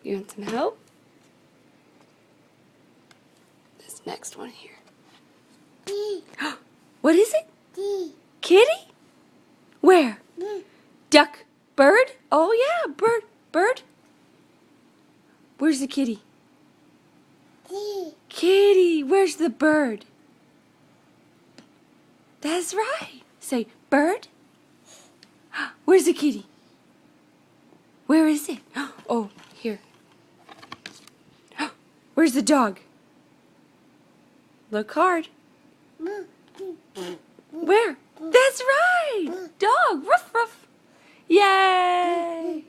You want some help? This next one here. What is it? Kitty? Where? Duck? Bird? Oh yeah, bird. Bird? Where's the kitty? Kitty, where's the bird? That's right. Say, bird. Where's the kitty? Where is it? Oh, here. Where's the dog? Look hard. Where? That's right. Dog. Ruff, ruff. Yay.